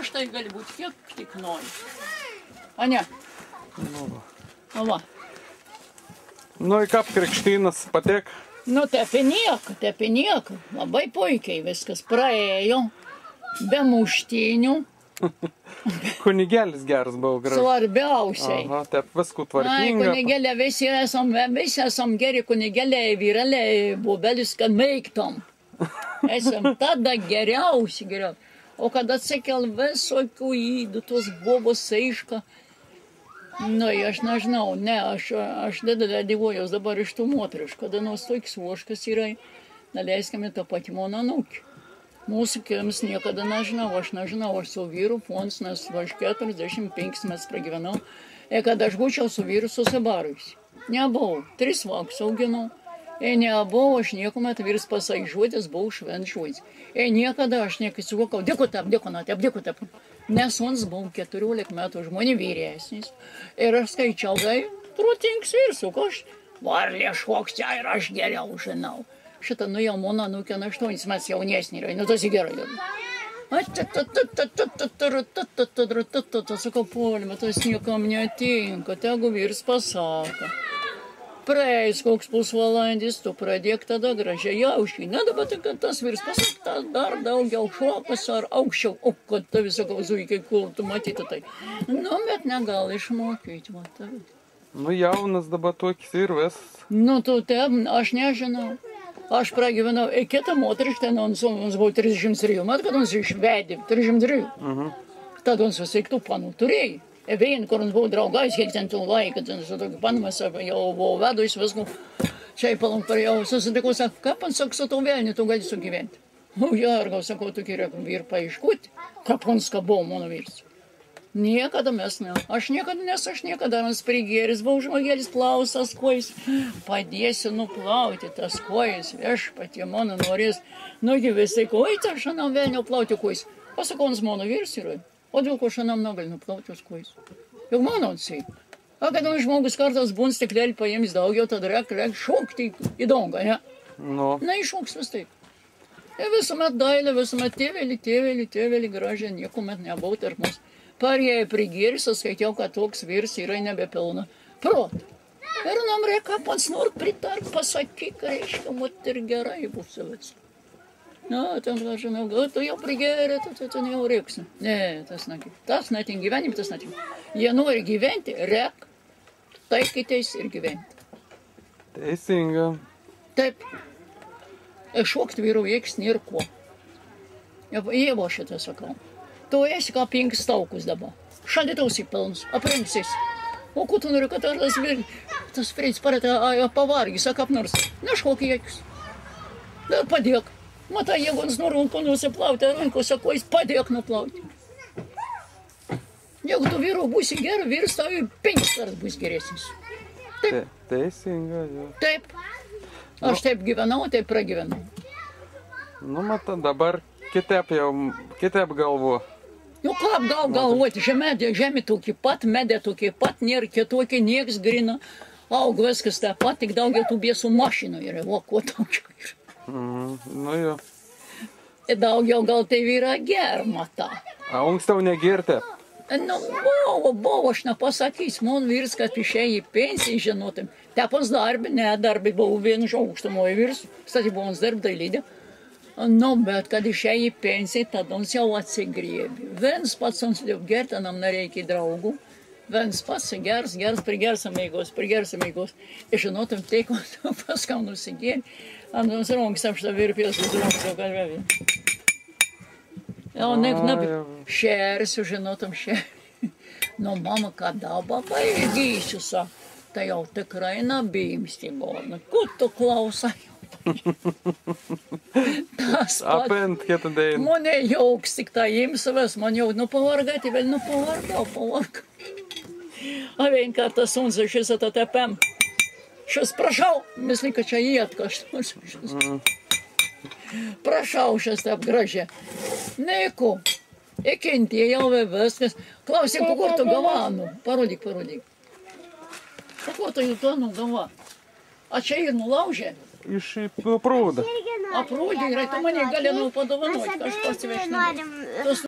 raštai gali būti kiek tik nori. A ne? Nu, va. Nu, į kap krikštynas patek? Nu, tepi nieko. Labai puikiai viskas praėjo. Be muštynių. Kunigelis geras buvo gražus. Svarbiausiai. Aha, taip viskų tvarkinga. Kunigėlė, visi esam geri kunigėliai, vyreliai, bubelis, kad meiktom. Esam tada geriausi. O kad atsikėl visokių įdų, tos bobos aiška. Nu, aš nežinau, aš didelė dievojos dabar iš tų moteriškų, kada nors toks voškas yra, neleiskime tą patį mano anūkį. Mūsų kiems niekada nežinau, aš su vyru fons, nes aš 45 metus pragyvenau, ir kad aš būčiau su vyru susibarusi. Nebuvau, 3 vaikus auginau, ir nebuvau, aš niekuomet vyras pasaižuotis, buvau šventžuotis. Ir niekada aš nekįsiuokau, dėkutap. Nes ons buvau 14 metų žmonių vyresnis. Ir aš skaičiau, protingas vyras, aš varlė šokštia ir aš geriau žinau. Šitą, nu jau mano anūkė 8 metų jaunesnį yra, nu tas gerai. Sakau, Polima, tas niekam netinka, tegu vyras pasako. Praeis koks pusvalandis, tu pradėk tada gražiai jauškai. Ne dabar, kad tas vyras pasakta, dar daugiau šokas ar aukščiau, o kad ta visako zuikiai, kol tu matyti tai. Nu, bet negal išmokyti, matai. Nu, jaunas dabar toks ir vis. Nu, tu taip, aš nežinau. Aš pragyvenau, kitą moterį, ten ons buvo 33 metų, kad ons išvedė, 33. Tad ons visaiktų panų turėjai. Vien, kur ons buvo draugais, kiek ten tų laiką, ten su tokiu panamas, jau buvo vedus visku. Čia įpalom parėjau, susitikau, sako, kaip man sako, su to vėlni, tu gali sugyventi. O jargau, sako, tu kiri vyr paiškuti, kaip ons ką buvo mano vyrs. Niekada mes ne. Aš niekada mes prigėris, buvau žmogelis plausas kojas, padėsiu nuplauti tas kojas, viešpatie mano norės. Nugi visai, oi, tai šiandien vėlnio plauti kojas. Pasakau, ons mano vyrs yra. O dėl ko šiandien negali nuplauti tos kojas? Juk mano ansai. O kad žmogus kartas būn stiklelį paims daugiau, tada reik šokti į dongą, ne? Nu. Na, iššoks vis taip. Ir visuomet dailė, visuomet tėvelį gražiai, niekuomet nebuvau tarp mūsų. Parėjai prigėris, skaičiau, kad toks vyrs yra nebepilna protą. Ir nam reikia pats nors pritart, pasakyk, reiškia, mat ir gerai bus viskas. Na, ten, žinau, tu jau prigėrė, tu jau reiksni. Ne, tas netingi. Tas netingi, gyvenim tas netingi. Jie nori gyventi, reik, taikytis ir gyventi. Teisinga. Taip. Šokti vyru veiks nėra kuo. Jėvo šitą sakau. Tu esi kā 5 staukus dabar. Šaldytaus įpilnus, aprengsis. O ko tu nori, kad tas frits paratė pavargį, sako apnars. Neškok jėkius. Dar padėk. Matai, jeigu jis nori nusiplauti rankose, ko jis padėk nuplauti. Jeigu tu vyru būsi gerai, vyras tau 5 kartus bus geresnis. Taip. Teisinga, jo. Taip. Aš taip gyvenau, taip pragyvenau. Nu, matai, dabar kitaip galvo. Nu, kaip galvoti, žemė tokie pat, medė tokie pat, nėra kitokie, nieks grina, aug viskas taip pat, tik daugiau tų biesų mašinų yra, o kuo daugiau yra. Nu, jo. Ir daugiau gal tai yra germa tą. A ankstiau negirti? Nu, buvo, aš nepasakysiu, man vyrs, kad išėjo į pensiją, žinotum. Tepos darbį buvo vienu iš aukštumojo vyrs, stati buvo mums darbdailydė. Nu, bet kad išėjo į pensiją, tada ons jau atsigriebė. Viens pats ons liup gerti, nam nereikia draugų. Viens pats gers, prigersim eigos. Ir žinotum, tai, ko paskau nusigėrė. Ant ons ronks apštą virpės, ronks jau kalbėvė. Jau šersiu, žinotum, Nu, mama, kada baba įgysiu, tai jau tikrai nabimsti buvo. Ko tu klausai? Tas pat. Apent, kietą dėjiną. Mane jauks tik tą imsavęs, man jau, pavargati, vėl, pavargau. A vien kartą sunza šis atatepem. Šis prašau, misli, kad čia įėt kažkas. Prašau šis taip gražiai. Neku, įkentėjau viskas. Klausim, kur tu gavanu? Parodyk. Kur tu jų to nugava? A čia ir nulaužė? Iš prūdą. A prūdį, tu mane galėjau padovanoti, aš pasivešinau.